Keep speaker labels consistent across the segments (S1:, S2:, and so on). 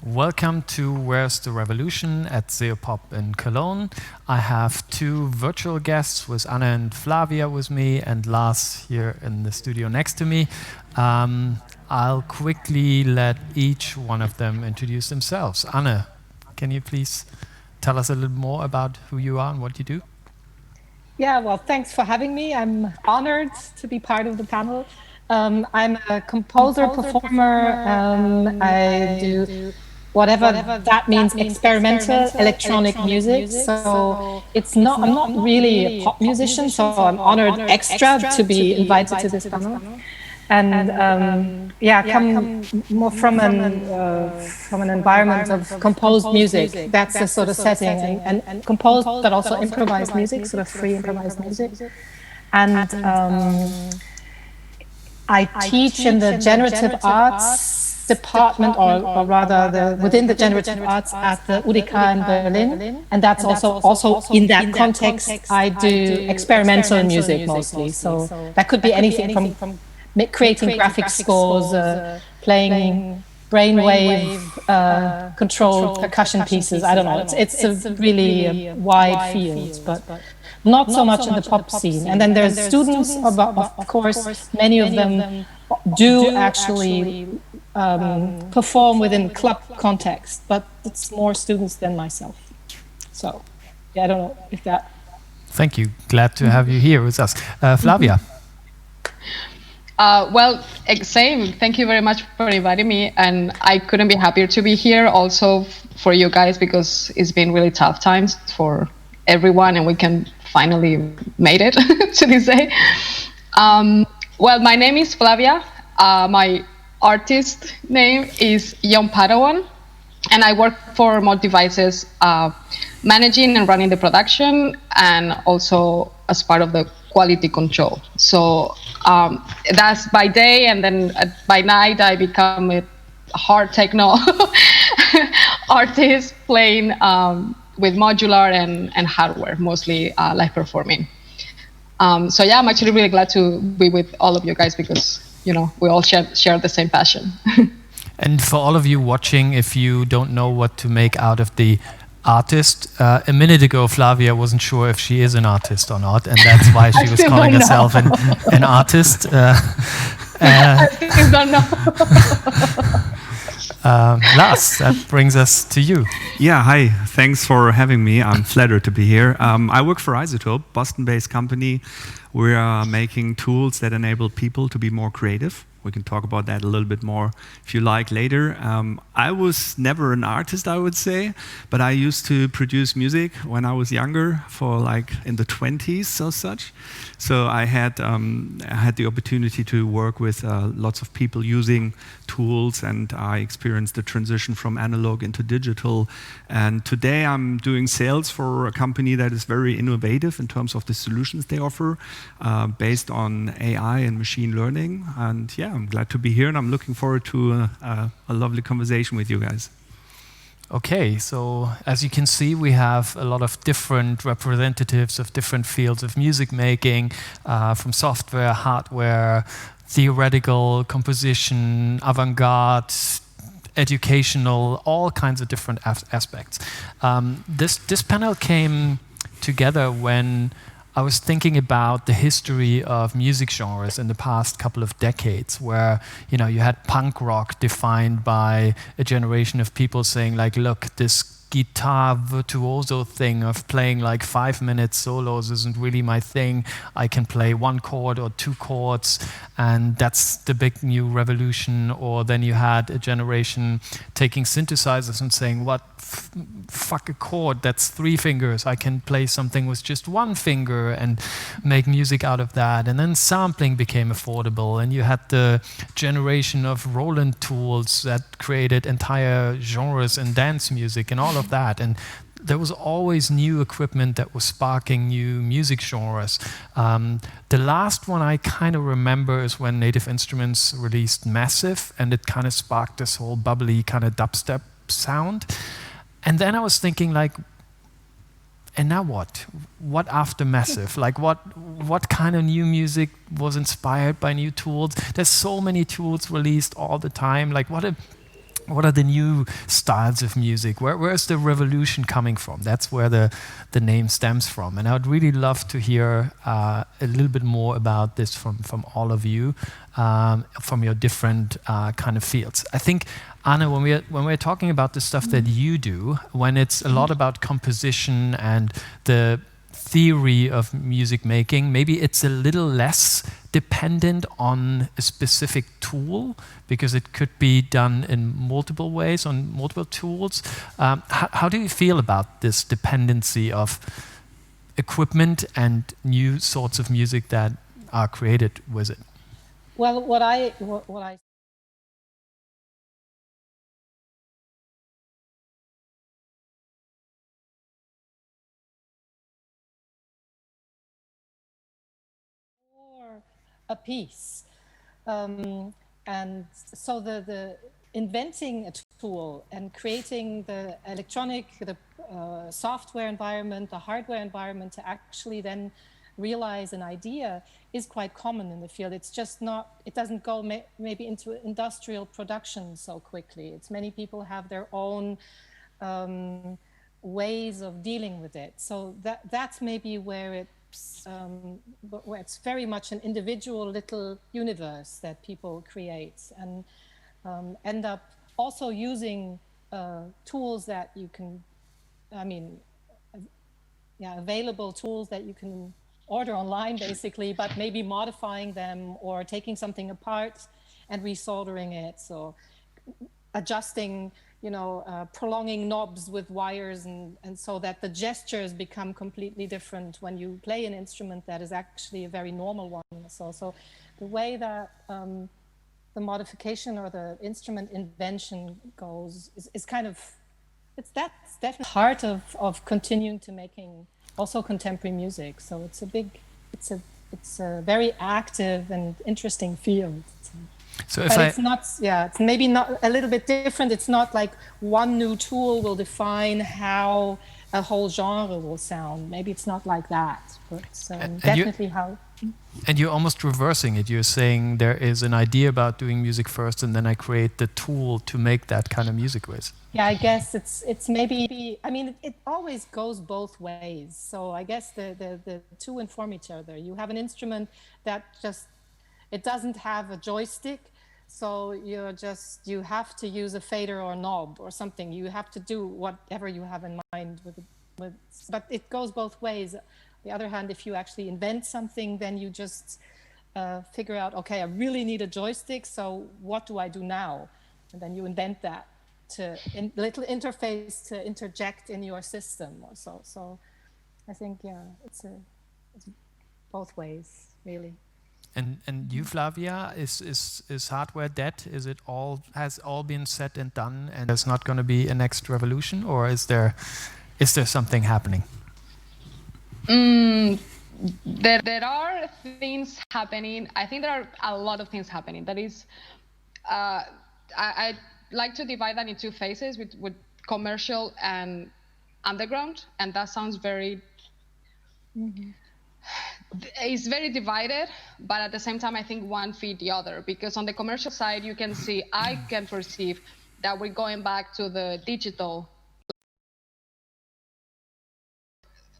S1: Welcome to Where's the Revolution at Zeopop in Cologne. I have two virtual guests with Anne and Flavia with me and Lars here in the studio next to me. I'll quickly let each one of them introduce themselves. Anne, can you please tell us a little more about who you are and what you do?
S2: Yeah, well, thanks for having me. I'm honored to be part of the panel. I'm a composer, performer. I do whatever that means, experimental electronic music. So I'm not really a pop musician, so I'm honored extra to be invited to this panel. And come more from an environment of composed music. That's the sort of setting, and composed but also improvised music, sort of free improvised music. And I teach in the generative arts department, or rather within the generative arts at the UDK in Berlin. And that's also in that context, I do experimental music mostly. So that could be anything from creating graphic scores, playing brainwave controlled percussion pieces. I don't know. It's a really wide field, but not so much in the pop scene. And then there's students, of course, many of them do actually perform within club context, but it's more students than myself. So, yeah, I don't know if that...
S1: Thank you. Glad to have you here with us. Flavia.
S3: Same. Thank you very much for inviting me, and I couldn't be happier to be here also for you guys, because it's been really tough times for everyone, and we can finally made it to this day. My name is Flavia. My artist name is Young Padawan, and I work for Moog Devices, managing and running the production, and also as part of the quality control. So that's by day, and then by night I become a hard techno artist, playing with modular and hardware, mostly live performing. I'm actually really glad to be with all of you guys, because we all share the same passion.
S1: And for all of you watching, if you don't know what to make out of the artist, a minute ago Flavia wasn't sure if she is an artist or not, and that's why she was calling herself an artist.
S3: I still don't know.
S1: Lars, that brings us to you.
S4: Yeah, hi. Thanks for having me. I'm flattered to be here. I work for iZotope, Boston-based company. We are making tools that enable people to be more creative. We can talk about that a little bit more if you like later. I was never an artist, I would say, but I used to produce music when I was younger, for like in the 20s or such. So I had the opportunity to work with lots of people using tools, and I experienced the transition from analog into digital. And today I'm doing sales for a company that is very innovative in terms of the solutions they offer, based on AI and machine learning. And yeah, I'm glad to be here, and I'm looking forward to a lovely conversation with you guys.
S1: Okay, so as you can see, we have a lot of different representatives of different fields of music making, from software, hardware, theoretical, composition, avant-garde, educational, all kinds of different aspects. This panel came together when I was thinking about the history of music genres in the past couple of decades, where you had punk rock defined by a generation of people saying like, look, this guitar virtuoso thing of playing like 5-minute solos isn't really my thing. I can play one chord or two chords, and that's the big new revolution. Or then you had a generation taking synthesizers and saying, what, fuck a chord, that's 3 fingers. I can play something with just 1 finger and make music out of that. And then sampling became affordable, and you had the generation of Roland tools that created entire genres in dance music and all of that. And there was always new equipment that was sparking new music genres. The last one I kind of remember is when Native Instruments released Massive, and it kind of sparked this whole bubbly kind of dubstep sound. And then I was thinking like, and now what? What after Massive? Like what kind of new music was inspired by new tools? There's so many tools released all the time. Like what what are the new styles of music? Where's the revolution coming from? That's where the name stems from. And I'd really love to hear a little bit more about this from all of you, from your different kind of fields. I think, Anna, when we're talking about the stuff that you do, when it's a lot about composition and the theory of music making, maybe it's a little less dependent on a specific tool, because it could be done in multiple ways on multiple tools. How do you feel about this dependency of equipment and new sorts of music that are created with it?
S2: Well, what I a piece. And so the inventing a tool and creating the electronic, the software environment, the hardware environment to actually then realize an idea is quite common in the field. It's just not, it doesn't go maybe into industrial production so quickly. It's many people have their own ways of dealing with it. So that's maybe where it's very much an individual little universe that people create, and end up also using tools that you can, available tools that you can order online basically, but maybe modifying them or taking something apart and resoldering it. So adjusting, prolonging knobs with wires, and so that the gestures become completely different when you play an instrument that is actually a very normal one. So the way that the modification or the instrument invention goes is kind of, that's definitely part of continuing to making also contemporary music. So it's a very active and interesting field. So it's not, it's maybe not a little bit different. It's not like one new tool will define how a whole genre will sound. Maybe it's not like that, but definitely how.
S1: And you're almost reversing it. You're saying there is an idea about doing music first, and then I create the tool to make that kind of music with.
S2: Yeah, I guess it's maybe, it always goes both ways. So I guess the two inform each other. You have an instrument that it doesn't have a joystick, so you have to use a fader or knob or something. You have to do whatever you have in mind but it goes both ways. On the other hand, if you actually invent something, then you just figure out, okay, I really need a joystick, so what do I do now? And then you invent that little interface to interject in your system or so. So I think, it's both ways, really.
S1: And you, Flavia, is hardware dead? Has all been said and done, and there's not going to be a next revolution, or is there something happening?
S3: There are things happening. I think there are a lot of things happening. That is, I like to divide that in two phases, with commercial and underground, and that sounds very. It's very divided, but at the same time, I think one feed the other, because on the commercial side, I can perceive that we're going back to the digital.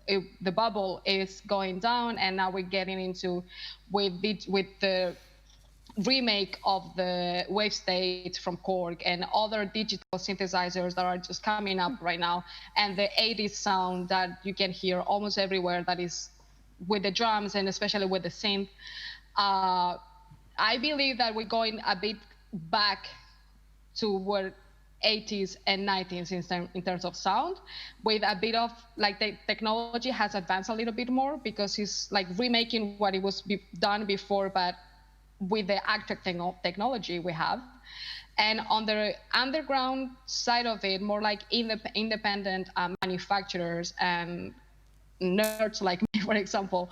S3: The bubble is going down, and now we're getting into with the remake of the wave state from Korg and other digital synthesizers that are just coming up right now, and the 80s sound that you can hear almost everywhere, that is with the drums and especially with the synth. I believe that we're going a bit back to where 80s and 90s in terms of sound, with a bit of, like, the technology has advanced a little bit more, because it's like remaking what it was done before, but with the actual technology we have. And on the underground side of it, more like independent manufacturers and nerds like me, for example,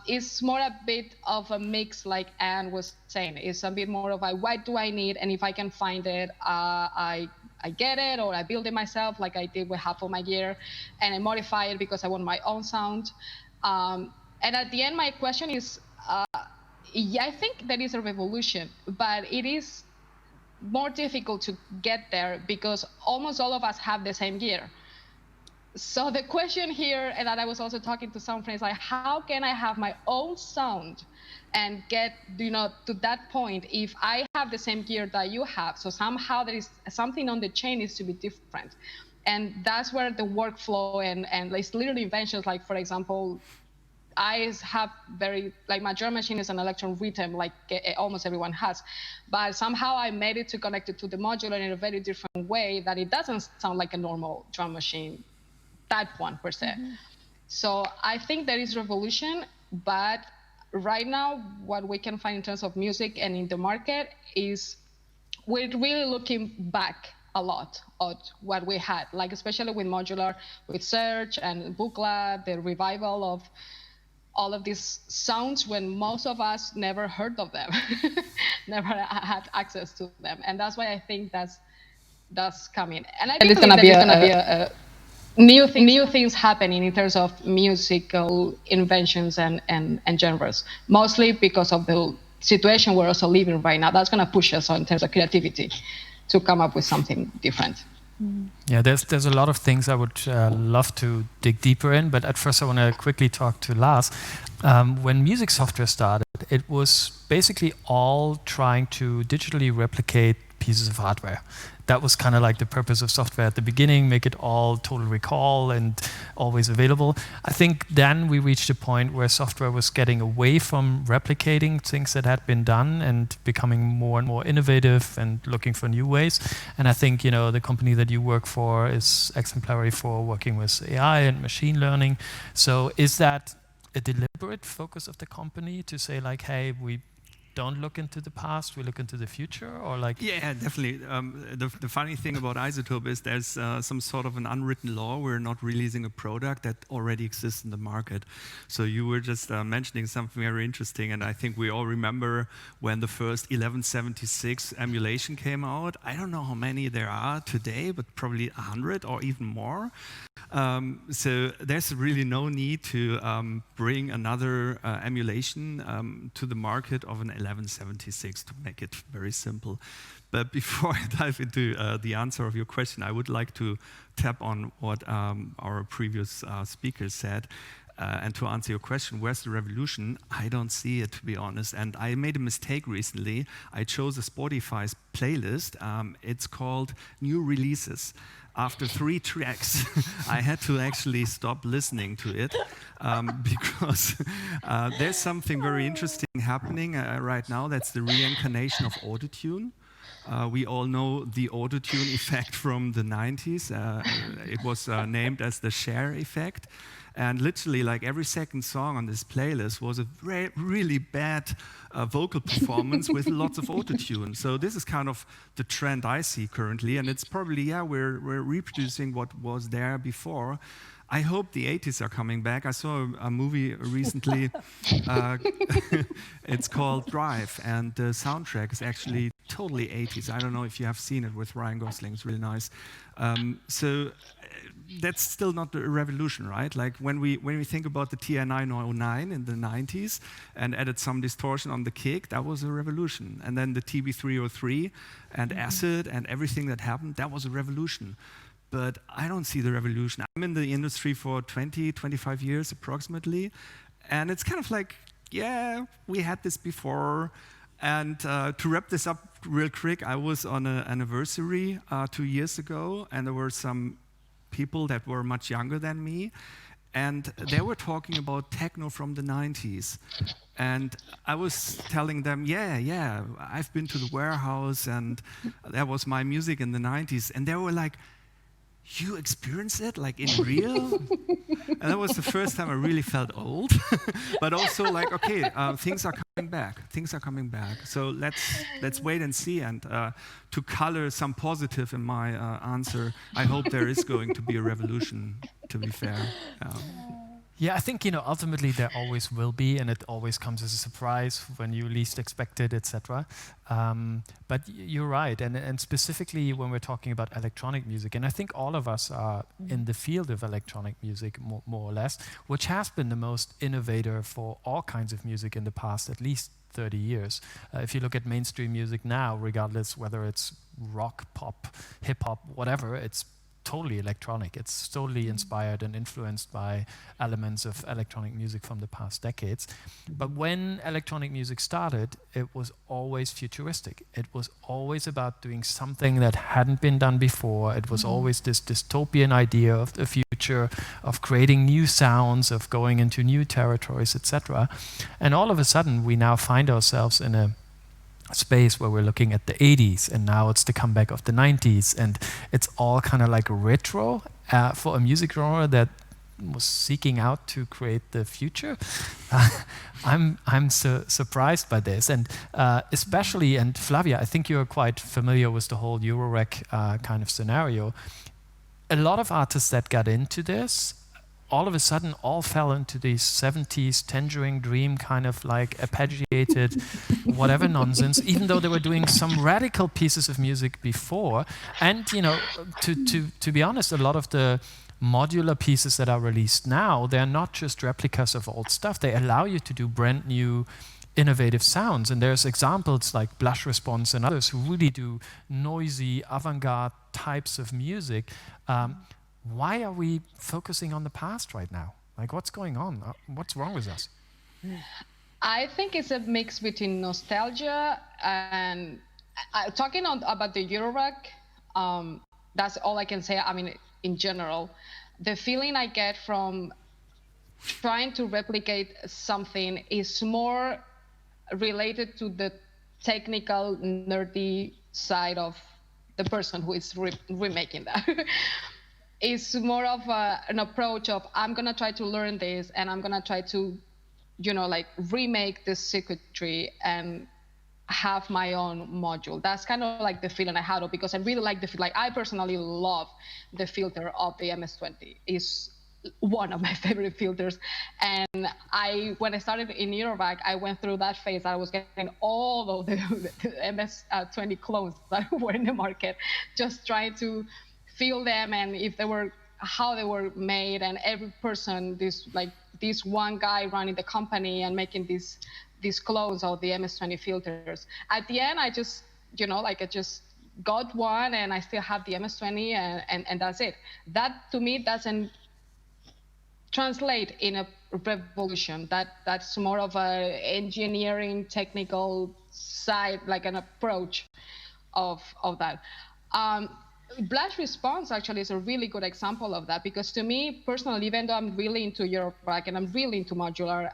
S3: it's more a bit of a mix, like Anne was saying. It's a bit more of what do I need, and if I can find it, I get it, or I build it myself, like I did with half of my gear, and I modify it because I want my own sound. And at the end, my question is, I think there is a revolution, but it is more difficult to get there because almost all of us have the same gear. So the question here, and that I was also talking to some friends, like, how can I have my own sound and get, to that point if I have the same gear that you have? So somehow there is something on the chain needs to be different. And that's where the workflow and like little inventions, like, for example, I have my drum machine is an electron rhythm, like almost everyone has. But somehow I made it to connect it to the modular in a very different way that it doesn't sound like a normal drum machine type one per se. So I think there is revolution, but right now what we can find in terms of music and in the market is we're really looking back a lot at what we had, like especially with modular, with Search and Booklet, the revival of all of these sounds when most of us never heard of them, never had access to them. And that's why I think that's coming. And I think it's going to be a new things happening in terms of musical inventions and genres, mostly because of the situation we're also living right now. That's going to push us in terms of creativity to come up with something different.
S1: Yeah, there's a lot of things I would love to dig deeper in, but at first I want to quickly talk to Lars. When music software started, it was basically all trying to digitally replicate pieces of hardware. That was kind of like the purpose of software at the beginning, make it all total recall and always available. I think then we reached a point where software was getting away from replicating things that had been done and becoming more and more innovative and looking for new ways. And I think, the company that you work for is exemplary for working with AI and machine learning. So is that a deliberate focus of the company to say like, hey, we don't look into the past, we look into the future, or like?
S4: Yeah, definitely. The funny thing about iZotope is there's some sort of an unwritten law. We're not releasing a product that already exists in the market. So you were just mentioning something very interesting, and I think we all remember when the first 1176 emulation came out. I don't know how many there are today, but probably 100 or even more. So there's really no need to bring another emulation to the market of an 1176, to make it very simple. But before I dive into the answer of your question, I would like to tap on what our previous speakers said. And to answer your question, where's the revolution? I don't see it, to be honest. And I made a mistake recently. I chose a Spotify playlist. It's called New Releases. After 3 tracks, I had to actually stop listening to it because there's something very interesting happening right now. That's the reincarnation of autotune. We all know the autotune effect from the 90s. It was named as the Cher effect. And literally, like every second song on this playlist was a really bad vocal performance with lots of autotune. So this is kind of the trend I see currently, and it's probably we're reproducing what was there before. I hope the 80s are coming back. I saw a movie recently. It's called Drive, and the soundtrack is actually totally 80s. I don't know if you have seen it with Ryan Gosling. It's really nice. So that's still not a revolution, right? Like when we think about the TI-909 in the 90s and added some distortion on the kick, that was a revolution. And then the TB-303 and acid and everything that happened, that was a revolution. But I don't see the revolution. I'm in the industry for 20, 25 years approximately, and it's kind of like, yeah, we had this before. And to wrap this up real quick, I was on an anniversary 2 years ago, and there were some people that were much younger than me, and they were talking about techno from the 90s. And I was telling them, yeah, I've been to the warehouse, and that was my music in the 90s. And they were like, you experienced it, like in real? And that was the first time I really felt old. But also like, okay, things are coming back. Things are coming back. So let's wait and see. And to color some positive in my answer, I hope there is going to be a revolution, to be fair.
S1: Yeah, I think, ultimately there always will be, and it always comes as a surprise when you least expect it, etc. But you're right, and specifically when we're talking about electronic music, and I think all of us are in the field of electronic music, more or less, which has been the most innovator for all kinds of music in the past, at least 30 years. If you look at mainstream music now, regardless whether it's rock, pop, hip hop, whatever, it's totally electronic. It's totally inspired and influenced by elements of electronic music from the past decades. But when electronic music started, it was always futuristic. It was always about doing something that hadn't been done before. It was always this dystopian idea of the future, of creating new sounds, of going into new territories, etc. And all of a sudden, we now find ourselves in a space where we're looking at the 80s, and now it's the comeback of the 90s, and it's all kind of like retro for a music genre that was seeking out to create the future. I'm so surprised by this, and especially, and Flavia, I think you're quite familiar with the whole Eurorec kind of scenario. A lot of artists that got into this all of a sudden all fell into these 70s Tangerine Dream kind of like arpeggiated whatever nonsense, even though they were doing some radical pieces of music before. And, you know, to be honest, a lot of the modular pieces that are released now, they're not just replicas of old stuff. They allow you to do brand new innovative sounds. And there's examples like Blush Response and others who really do noisy, avant-garde types of music. Why are we focusing on the past right now? Like, what's going on? What's wrong with us?
S3: I think it's a mix between nostalgia and talking about the Eurorack. That's all I can say. I mean, in general, the feeling I get from trying to replicate something is more related to the technical, nerdy side of the person who is remaking that. It's more of an approach of, I'm going to try to learn this, and I'm going to try to, you know, like remake this circuitry and have my own module. That's kind of like the feeling I had, because I really like the, like, I personally love the filter of the MS-20. It's one of my favorite filters. And when I started in Eurovac, I went through that phase. I was getting all of the MS-20 clones that were in the market, just trying to feel them and if they were, how they were made, and every person, this one guy running the company and making these clones of the MS-20 filters. At the end, I just, you know, like I just got one and I still have the MS-20 and that's it. That to me doesn't translate in a revolution. That's more of a engineering technical side, like an approach of that. Blush Response actually is a really good example of that, because to me personally, even though I'm really into Eurorack and I'm really into modular,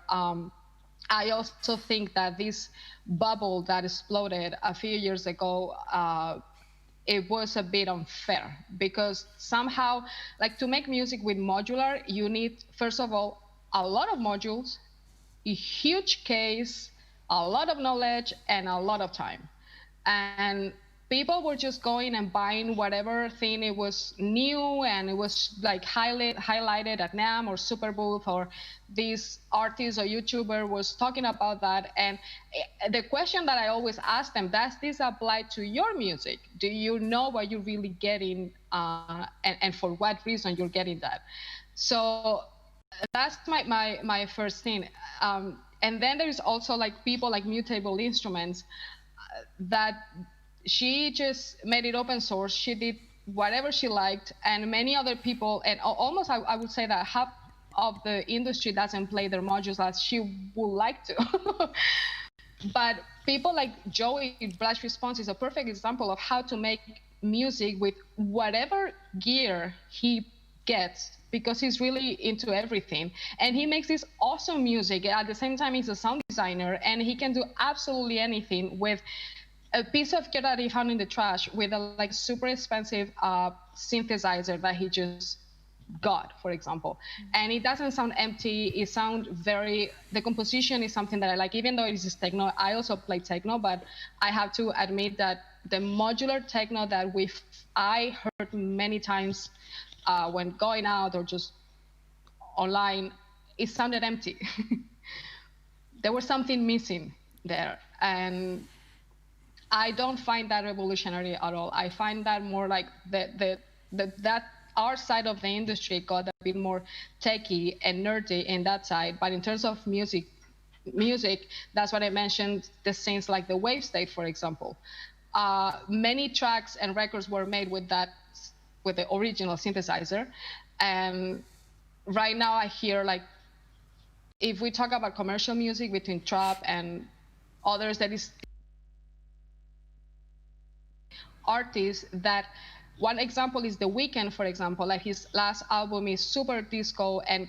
S3: I also think that this bubble that exploded a few years ago, it was a bit unfair, because somehow, like, to make music with modular, you need, first of all, a lot of modules, a huge case, a lot of knowledge, and a lot of time. And people were just going and buying whatever thing it was new, and it was like highlighted at NAMM or Superbooth, or this artist or YouTuber was talking about that. And the question that I always ask them, does this apply to your music? Do you know what you're really getting, and for what reason you're getting that? So that's my first thing. And then there's also like people like Mutable Instruments that she just made it open source. She did whatever she liked, and many other people, and almost I would say that half of the industry doesn't play their modules as she would like to. But people like Joey, Blush Response is a perfect example of how to make music with whatever gear he gets, because he's really into everything. And he makes this awesome music. At the same time, he's a sound designer, and he can do absolutely anything with a piece of gear that he found in the trash, with a like super expensive synthesizer that he just got, for example. And it doesn't sound empty. It sounds the composition is something that I like, even though it is techno. I also play techno, but I have to admit that the modular techno that I heard many times when going out or just online, it sounded empty. There was something missing there. And I don't find that revolutionary at all. I find that more like that our side of the industry got a bit more techy and nerdy in that side. But in terms of music music, that's what I mentioned, the synths like the wave state, for example. Many tracks and records were made with the original synthesizer. And right now I hear, like, if we talk about commercial music between trap and others, that is artists that, one example is The Weeknd, for example, like his last album is super disco and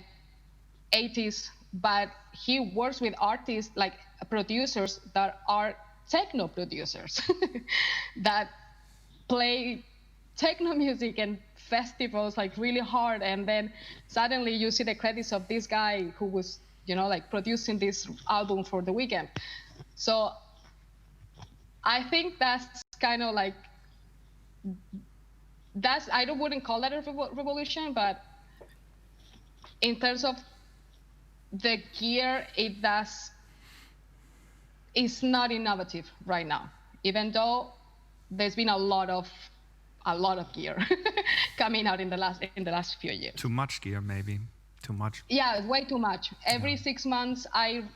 S3: 80s, but he works with artists, like producers that are techno producers that play techno music and festivals like really hard, and then suddenly you see the credits of this guy who was, you know, like producing this album for The Weeknd. So I think that's kind of like, I wouldn't call that a revolution, but in terms of the gear, it's not innovative right now, even though there's been a lot of gear coming out in the last few years.
S4: Too much gear, maybe. Too much.
S3: Yeah, way too much. Every 6 months, I'm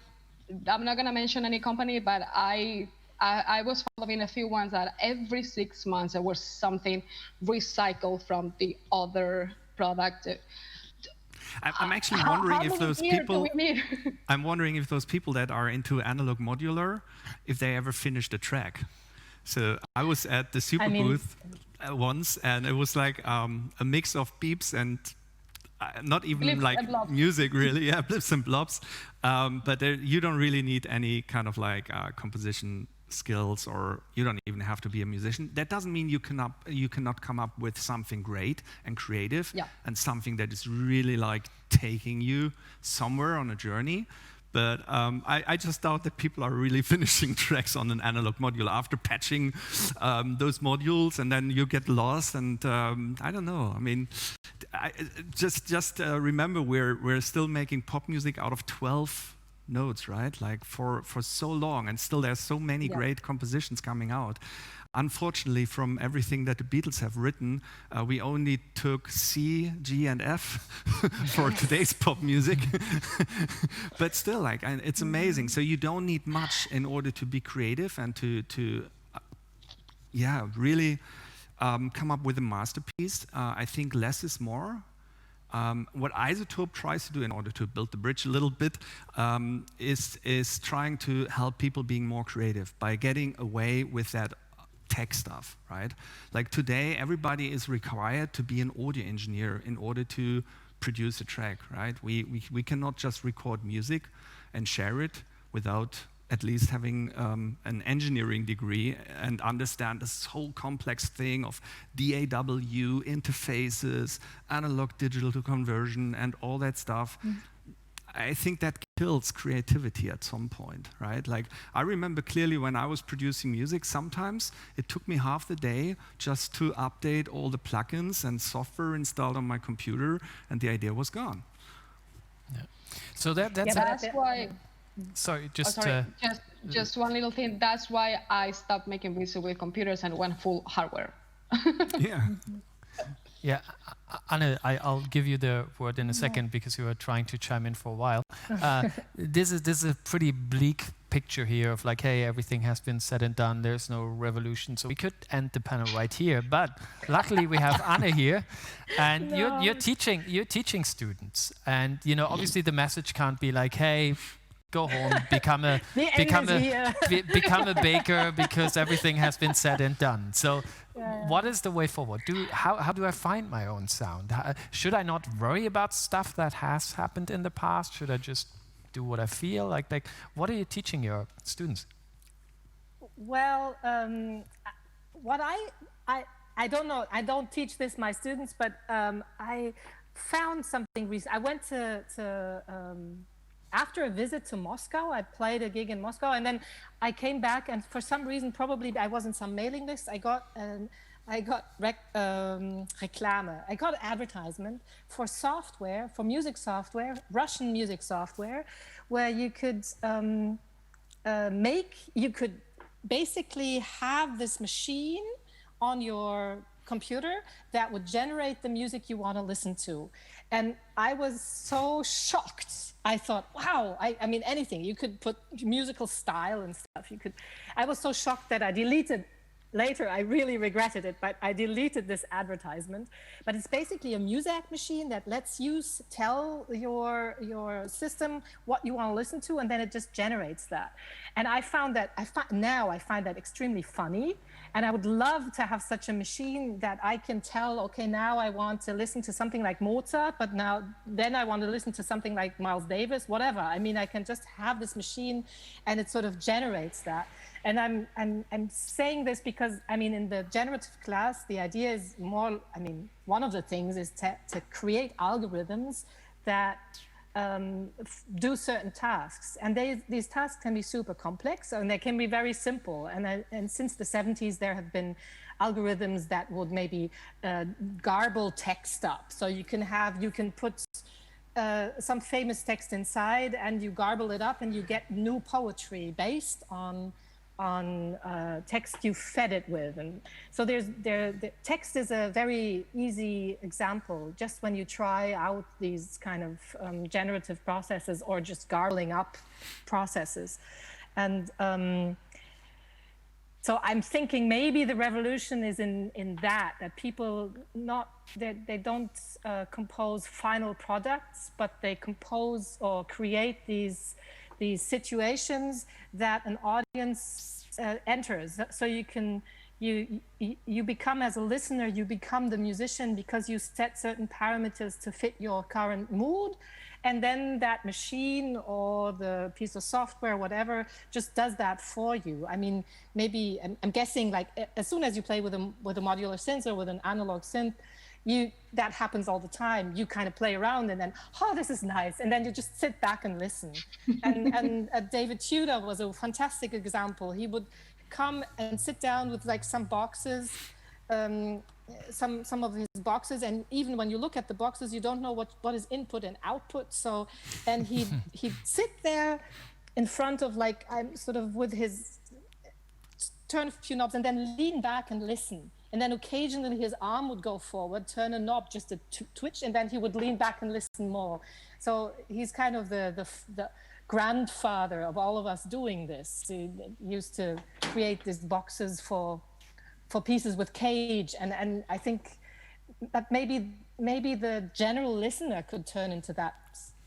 S3: not gonna mention any company, but I was following a few ones that every 6 months there was something recycled from the other product.
S4: I'm actually wondering if those people. I'm wondering if those people that are into analog modular, if they ever finished a track. So I was at the Super booth once, and it was like a mix of beeps and not even blips like music, really. Yeah, blips and blobs. But you don't really need any kind of like composition skills, or you don't even have to be a musician. That doesn't mean you cannot come up with something great and creative, and something that is really like taking you somewhere on a journey. But I just doubt that people are really finishing tracks on an analog module after patching those modules, and then you get lost. And I don't know. I mean, just remember, we're still making pop music out of 12 notes, right? Like for so long, and still there's so many great compositions coming out. Unfortunately, from everything that the Beatles have written, we only took C, G, and F for today's pop music. But still, like, it's amazing. So you don't need much in order to be creative and to really come up with a masterpiece. I think less is more. What iZotope tries to do in order to build the bridge a little bit is trying to help people being more creative by getting away with that tech stuff, right? Like today, everybody is required to be an audio engineer in order to produce a track, right? We cannot just record music and share it without at least having an engineering degree and understand this whole complex thing of DAW, interfaces, analog digital to conversion, and all that stuff. I think that kills creativity at some point, right? Like, I remember clearly when I was producing music, sometimes it took me half the day just to update all the plugins and software installed on my computer, and the idea was gone.
S1: Yeah. So that's
S3: why.
S1: Sorry,
S3: just one little thing. That's why I stopped making music with computers and went full hardware.
S4: Yeah.
S1: Yeah, Anne, I'll give you the word in a second because you were trying to chime in for a while. This is a pretty bleak picture here of like, hey, everything has been said and done. There's no revolution, so we could end the panel right here. But luckily, we have Anne here, and you're teaching students, and you know, obviously, the message can't be like, hey, go home, become a baker because everything has been said and done. So, what is the way forward? How do I find my own sound? Should I not worry about stuff that has happened in the past? Should I just do what I feel? Like what are you teaching your students?
S2: Well, what I don't know. I don't teach this my students, but I found something recent. I went to after a visit to Moscow, I played a gig in Moscow, and then I came back, and for some reason, probably I was in some mailing list, I got reclame. I got advertisement for software, for music software, Russian music software, where you could basically have this machine on your computer that would generate the music you want to listen to. And I was so shocked. I thought, wow, I mean, anything. You could put musical style and stuff. I was so shocked that I deleted. Later, I really regretted it, but I deleted this advertisement. But it's basically a Muzak machine that lets you tell your system what you want to listen to, and then it just generates that. And I find that extremely funny, and I would love to have such a machine that I can tell, okay, now I want to listen to something like Mozart, but then I want to listen to something like Miles Davis, whatever. I mean, I can just have this machine, and it sort of generates that. And I'm saying this because, I mean, in the generative class, the idea is more, I mean, one of the things is to create algorithms that do certain tasks. And these tasks can be super complex, and they can be very simple. And since the 70s, there have been algorithms that would maybe garble text up. So you can put some famous text inside, and you garble it up, and you get new poetry based on text you fed it with. And so the text is a very easy example. Just when you try out these kind of generative processes or just garbling up processes. And so I'm thinking maybe the revolution is in that people they don't compose final products, but they compose or create these situations that an audience enters. So you become, as a listener, you become the musician because you set certain parameters to fit your current mood, and then that machine or the piece of software, whatever, just does that for you. I mean, maybe I'm guessing, like, as soon as you play with a modular synth or with an analog synth, that happens all the time. You kind of play around, and then, oh, this is nice, and then you just sit back and listen. And David Tudor was a fantastic example. He would come and sit down with like some boxes, some of his boxes, and even when you look at the boxes, you don't know what is input and output. So, and he'd sit there in front of, like, I'm sort of with his, turn a few knobs, and then lean back and listen. And then occasionally his arm would go forward, turn a knob just to twitch, and then he would lean back and listen more. So he's kind of the grandfather of all of us doing this. He used to create these boxes for pieces with cage, and I think that maybe the general listener could turn into that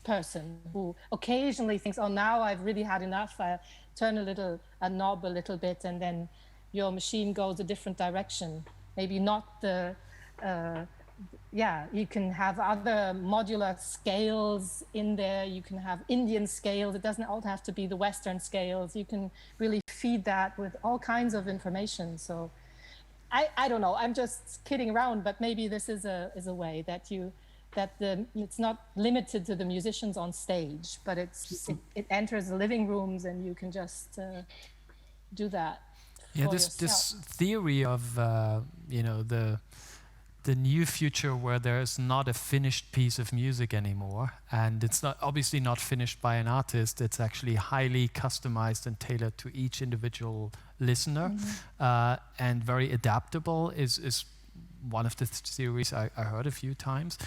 S2: person who occasionally thinks, oh, now I've really had enough. I turn a knob a little bit, and then your machine goes a different direction. Maybe not you can have other modular scales in there. You can have Indian scales. It doesn't all have to be the Western scales. You can really feed that with all kinds of information. So I don't know. I'm just kidding around, but maybe this is a way that it's not limited to the musicians on stage, but it enters the living rooms, and you can just do that.
S1: Yeah, this theory of the new future where there is not a finished piece of music anymore, and it's obviously not finished by an artist. It's actually highly customized and tailored to each individual listener, and very adaptable. Is one of the theories I heard a few times.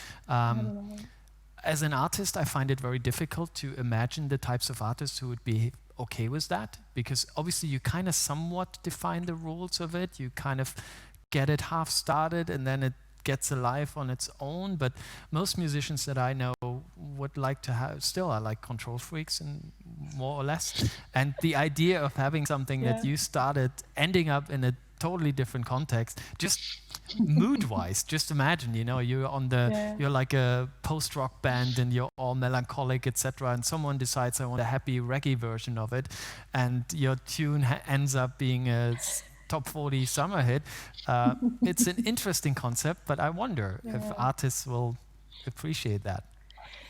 S1: As an artist, I find it very difficult to imagine the types of artists who would be okay with that, because obviously you kind of somewhat define the rules of it. You kind of get it half started, and then it gets alive on its own. But most musicians that I know would like to have, still are like control freaks, and more or less. And the idea of having something that you started ending up in a totally different context, just mood-wise, just imagine, you're on you're like a post-rock band, and you're all melancholic, etc., and someone decides, I want a happy reggae version of it, and your tune ends up being a top 40 summer hit. It's an interesting concept, but I wonder if artists will appreciate that.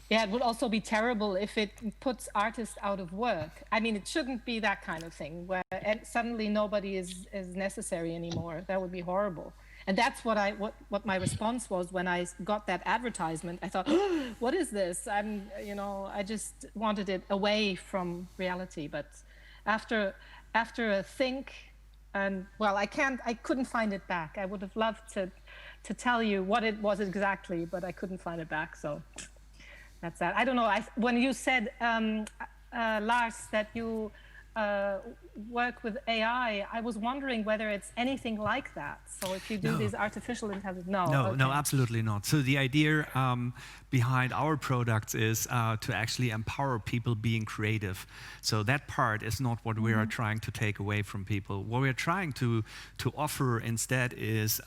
S2: Yeah, it would also be terrible if it puts artists out of work. I mean, it shouldn't be that kind of thing where suddenly nobody is necessary anymore. That would be horrible. And that's what my response was when I got that advertisement. I thought, oh, what is this? I just wanted it away from reality. But after a think, And well, I couldn't find it back. I would have loved to tell you what it was exactly, but I couldn't find it back. So that's that. I don't know. When you said, Lars, that you work with AI, I was wondering whether it's anything like that. So if you do these artificial intelligence,
S4: no, absolutely not. So the idea behind our products is to actually empower people being creative. So that part is not what we are trying to take away from people. What we're trying to offer instead is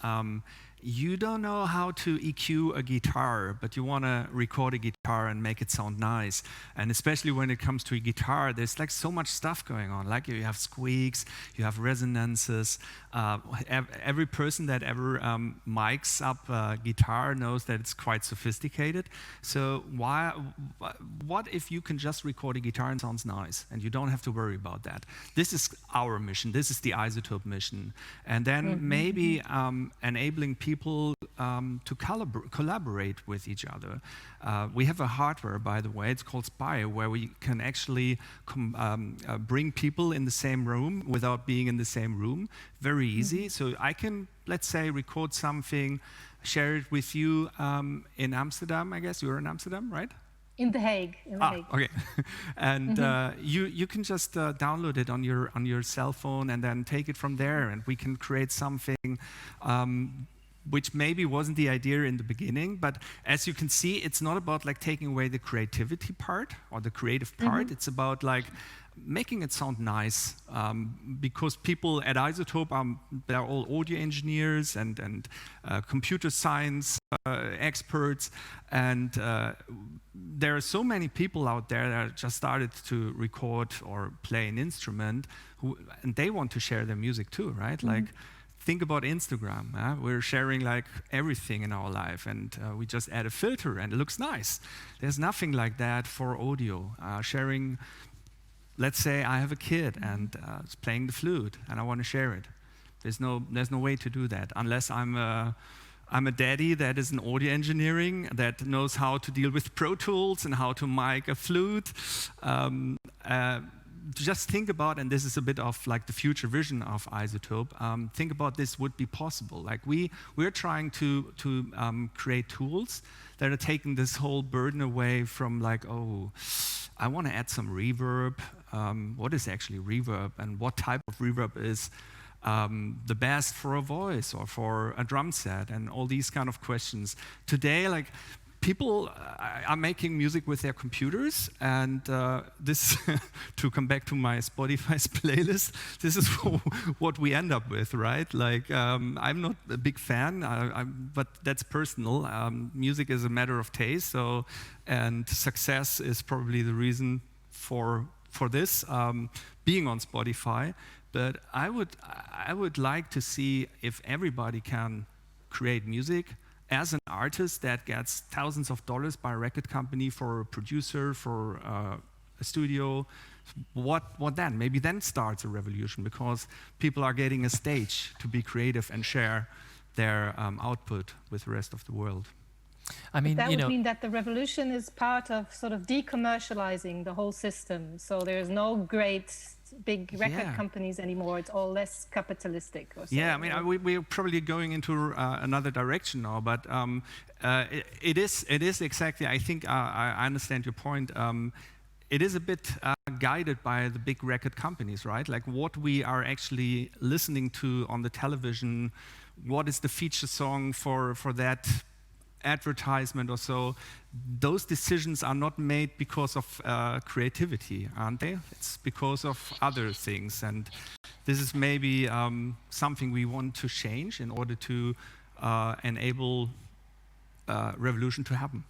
S4: you don't know how to EQ a guitar, but you want to record a guitar and make it sound nice. And especially when it comes to a guitar, there's like so much stuff going on. Like you have squeaks, you have resonances. Every person that ever mics up a guitar knows that it's quite sophisticated. So what if you can just record a guitar and it sounds nice, and you don't have to worry about that? This is our mission. This is the iZotope mission. And then maybe enabling people to collaborate with each other. We have a hardware, by the way, it's called Spire, where we can actually bring people in the same room without being in the same room. Very easy. So I can, let's say, record something, share it with you in Amsterdam, I guess. You're in Amsterdam, right?
S2: In The Hague.
S4: Okay. And you can just download it on your cell phone and then take it from there, and we can create something which maybe wasn't the idea in the beginning, but as you can see, it's not about like taking away the creativity part or the creative part. It's about like making it sound nice, because people at iZotope they're all audio engineers and computer science experts, and there are so many people out there that just started to record or play an instrument, and they want to share their music too, right? Like, think about Instagram. We're sharing like everything in our life, and we just add a filter and it looks nice. There's nothing like that for audio. Sharing, let's say I have a kid and is playing the flute and I want to share it. There's no way to do that unless I'm a daddy that is in audio engineering, that knows how to deal with Pro Tools and how to mic a flute. Just think about, and this is a bit of like the future vision of iZotope, think about this would be possible. Like we're trying to create tools that are taking this whole burden away from like, oh, I want to add some reverb. What is actually reverb, and what type of reverb is the best for a voice or for a drum set, and all these kind of questions. Today, like, people are making music with their computers, and this, to come back to my Spotify's playlist, this is what we end up with, right? Like, I'm not a big fan, but that's personal. Music is a matter of taste, so, and success is probably the reason for this, being on Spotify. But I would like to see if everybody can create music as an artist that gets thousands of dollars by a record company, for a producer, for a studio. What then? Maybe then starts a revolution, because people are getting a stage to be creative and share their output with the rest of the world.
S1: I mean,
S2: that would mean that the revolution is part of sort of decommercializing the whole system. So there's no great big record companies anymore. It's all less capitalistic. Or so.
S4: Yeah, I mean, we're probably going into another direction now, but it is exactly. I think I understand your point. It is a bit guided by the big record companies, right? Like what we are actually listening to on the television. What is the feature song for that advertisement or so? Those decisions are not made because of creativity, aren't they? It's because of other things, and this is maybe something we want to change in order to enable revolution to happen.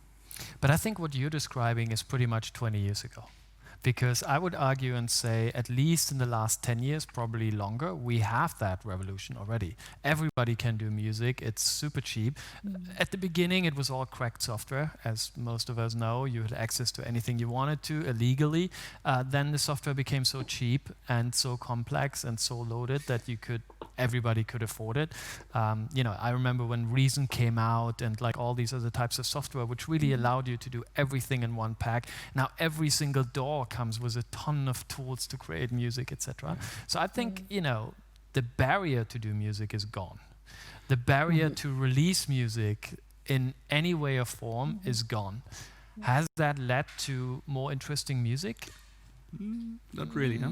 S1: But I think what you're describing is pretty much 20 years ago. Because I would argue and say, at least in the last 10 years, probably longer, we have that revolution already. Everybody can do music. It's super cheap. At the beginning, it was all cracked software. As most of us know, you had access to anything you wanted to illegally. Then the software became so cheap and so complex and so loaded that everybody could afford it. I remember when Reason came out and like all these other types of software, which really allowed you to do everything in one pack. Now every single DAW comes with a ton of tools to create music, etc. So I think, the barrier to do music is gone. The barrier to release music in any way or form is gone. Has that led to more interesting music?
S4: Not really, no?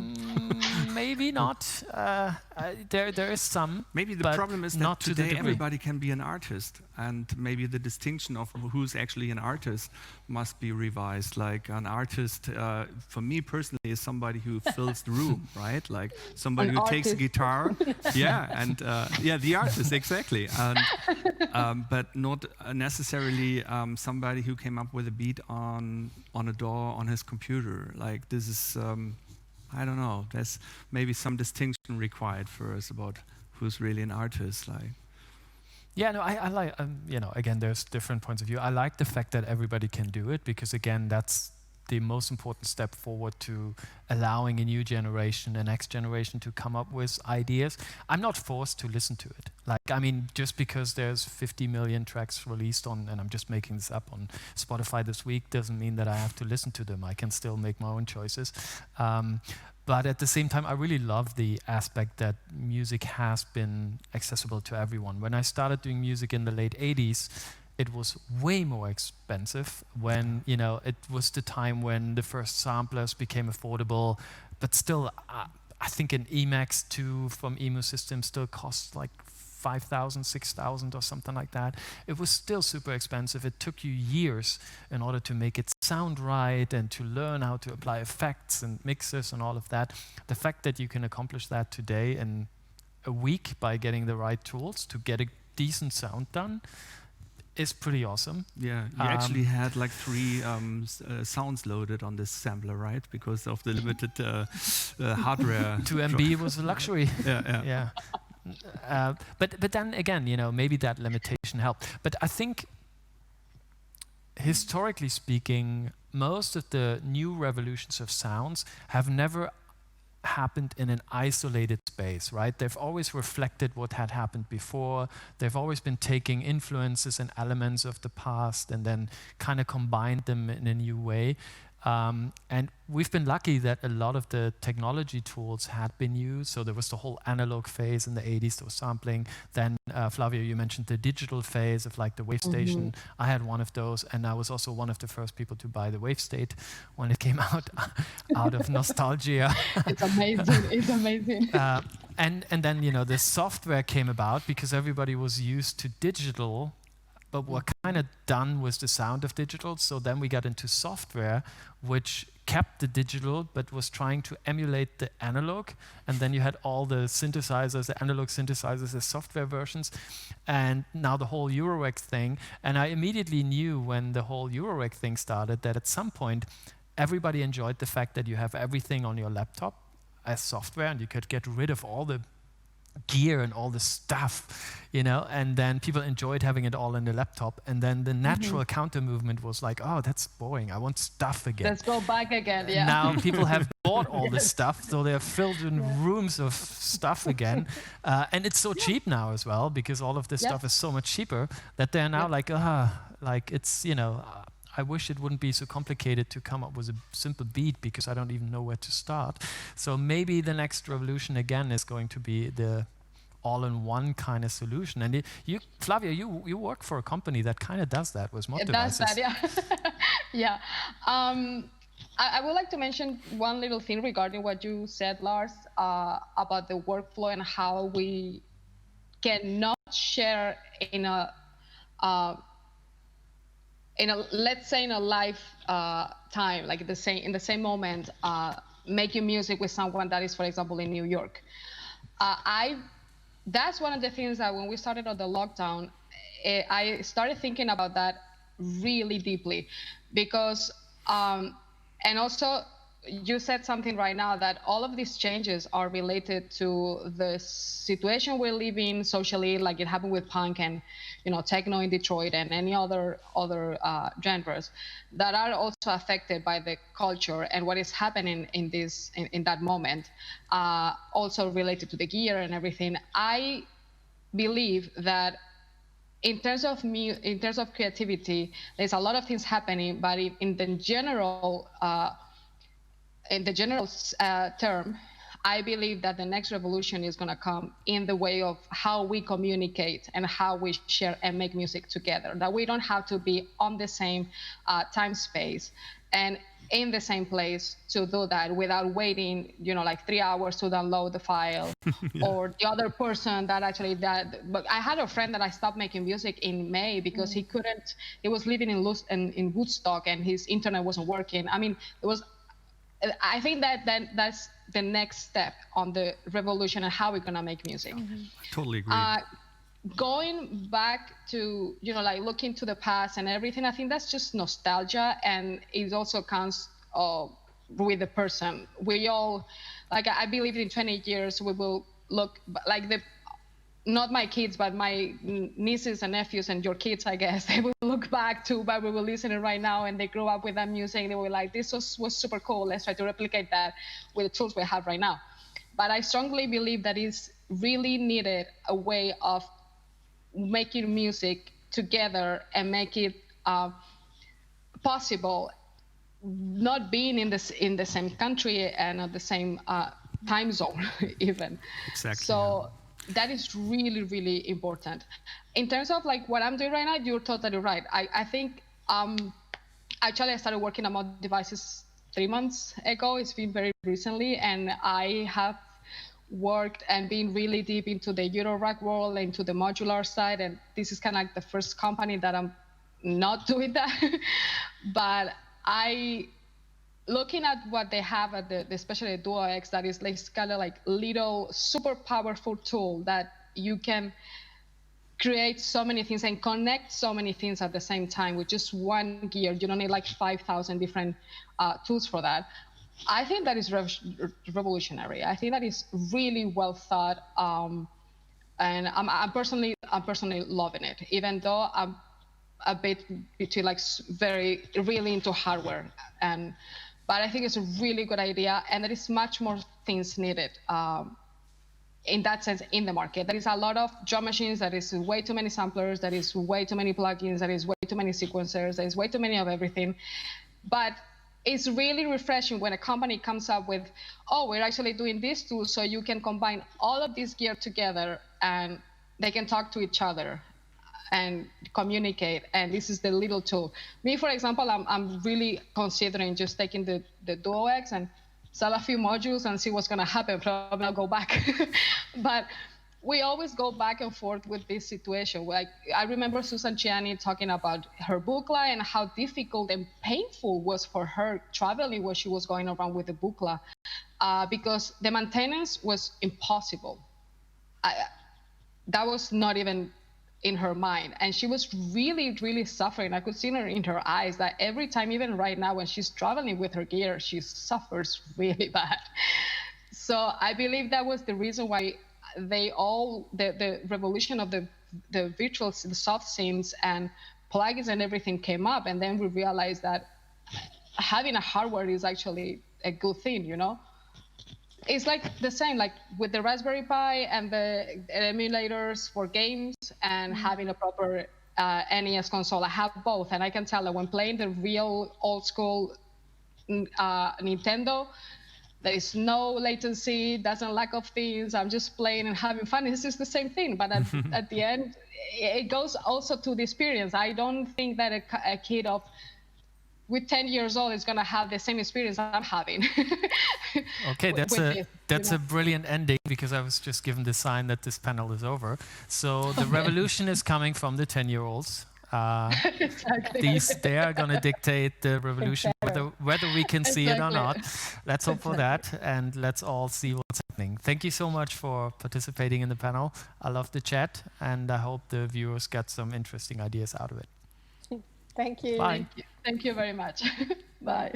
S1: Maybe not. There is some.
S4: Maybe the problem is that
S1: not to the
S4: today
S1: degree.
S4: everybody can be an artist, and maybe the distinction of who's actually an artist must be revised. Like an artist, for me personally, is somebody who fills the room, right? Like somebody
S3: An
S4: who takes a
S3: artist.
S4: guitar, and the artist exactly, and but not necessarily somebody who came up with a beat on a DAW on his computer. Like this is. I don't know. There's maybe some distinction required for us about who's really an artist. Like,
S1: Yeah, no, I like, again, there's different points of view. I like the fact that everybody can do it because, again, that's the most important step forward to allowing a new generation, the next generation to come up with ideas. I'm not forced to listen to it. Like, I mean, just because there's 50 million tracks released on, and I'm just making this up, on Spotify this week doesn't mean that I have to listen to them. I can still make my own choices. But at the same time, I really love the aspect that music has been accessible to everyone. When I started doing music in the late 80s, it was way more expensive when, it was the time when the first samplers became affordable, but still, I think an Emax 2 from Emu System still costs like 5,000, 6,000 or something like that. It was still super expensive. It took you years in order to make it sound right and to learn how to apply effects and mixes and all of that. The fact that you can accomplish that today in a week by getting the right tools to get a decent sound done is pretty awesome.
S4: yeah, you actually had like 3 sounds loaded on this sampler, right? Because of the limited hardware.
S1: 2 MB was a luxury.
S4: Yeah.
S1: But then again, maybe that limitation helped. But I think, historically speaking, most of the new revolutions of sounds have never happened in an isolated space, right? They've always reflected what had happened before. They've always been taking influences and elements of the past and then kind of combined them in a new way. And we've been lucky that a lot of the technology tools had been used. So there was the whole analog phase in the 80s, there was sampling. Then, Flavia, you mentioned the digital phase of like the wave station. I had one of those, and I was also one of the first people to buy the wave state when it came out of nostalgia.
S3: It's amazing. It's amazing.
S1: And then, the software came about because everybody was used to digital, but we're kind of done with the sound of digital. So then we got into software, which kept the digital, but was trying to emulate the analog. And then you had all the synthesizers, the analog synthesizers, the software versions, and now the whole Eurorack thing. And I immediately knew when the whole Eurorack thing started that at some point, everybody enjoyed the fact that you have everything on your laptop as software, and you could get rid of all the gear and all the stuff, and then people enjoyed having it all in the laptop, and then the natural counter movement was like, oh, that's boring, I want stuff again.
S3: Let's go back again. Yeah.
S1: Now people have bought all this stuff, so they're filled in rooms of stuff again, and it's so cheap now as well, because all of this stuff is so much cheaper that they're now like it's, I wish it wouldn't be so complicated to come up with a simple beat, because I don't even know where to start. So maybe the next revolution again is going to be the all-in-one kind of solution. And Flavia, you work for a company that kind of does that with mod devices.
S3: Does that, yeah. Yeah. I would like to mention one little thing regarding what you said, Lars, about the workflow and how we cannot share in a let's say in a live time, like in the same moment, making music with someone that is, for example, in New York. That's one of the things that when we started on the lockdown, I started thinking about that really deeply, because and also you said something right now that all of these changes are related to the situation we're living socially, like it happened with punk and techno in Detroit and any other genres that are also affected by the culture and what is happening in that moment, also related to the gear and everything. I believe that in terms of creativity, there's a lot of things happening, but in the general term, I believe that the next revolution is going to come in the way of how we communicate and how we share and make music together. That we don't have to be on the same time space and in the same place to do that without waiting, like 3 hours to download the file. Yeah. Or the other person that actually but I had a friend that I stopped making music in May because he was living in Woodstock and his internet wasn't working. I mean, I think that's the next step on the revolution and how we're gonna make music.
S4: I totally agree.
S3: Going back to like looking to the past and everything, I think that's just nostalgia, and it also comes with the person. We all, like, I believe in 20 years we will look like not my kids, but my nieces and nephews and your kids, I guess, they will look back to what we were listening right now, and they grew up with that music. They were like, this was super cool. Let's try to replicate that with the tools we have right now. But I strongly believe that it's really needed a way of making music together and make it possible, not being in the same country and at the same time zone even. Exactly. So that is really, really important. In terms of like what I'm doing right now, you're totally right. I think actually I started working on Moog devices 3 months ago. It's been very recently, and I have worked and been really deep into the Eurorack world, into the modular side, and this is kind of like the first company that I'm not doing that. But looking at what they have at especially the Duo X, that is like kind of like little super powerful tool that you can create so many things and connect so many things at the same time with just one gear. You don't need like 5,000 different tools for that. I think that is revolutionary. I think that is really well thought, and I'm personally loving it. Even though I'm a bit between like really into hardware, but I think it's a really good idea, and there is much more things needed in that sense in the market. There is a lot of drum machines. There is way too many samplers. There is way too many plugins. There is way too many sequencers. There is way too many of everything, but it's really refreshing when a company comes up with, we're actually doing this tool so you can combine all of this gear together and they can talk to each other and communicate, and this is the little tool. Me, for example, I'm really considering just taking the Duo X and sell a few modules and see what's gonna happen. Probably I'll go back. But we always go back and forth with this situation. Like, I remember Susan Ciani talking about her Buchla and how difficult and painful it was for her traveling when she was going around with the Buchla, because the maintenance was impossible. That was not even in her mind, and she was really, really suffering. I could see her in her eyes that every time, even right now when she's traveling with her gear, she suffers really bad. So I believe that was the reason why the revolution of the the soft synths and plugins and everything came up, and then we realized that having a hardware is actually a good thing, It's like the same, like with the Raspberry Pi and the emulators for games and having a proper NES console. I have both, and I can tell that when playing the real old school Nintendo, there is no latency, doesn't lack of things. I'm just playing and having fun. It's just the same thing, but at the end, it goes also to the experience. I don't think that a kid with 10 years old is going to have the same experience I'm having.
S1: Okay, that's a brilliant ending, because I was just given the sign that this panel is over. So the revolution is coming from the 10-year-olds.
S3: Exactly.
S1: They are going to dictate the revolution, whether we can see it or not. Let's hope for that, and let's all see what's happening. Thank you so much for participating in the panel. I love the chat, and I hope the viewers get some interesting ideas out of it.
S2: Thank you.
S1: Bye.
S3: Thank you very much. Bye.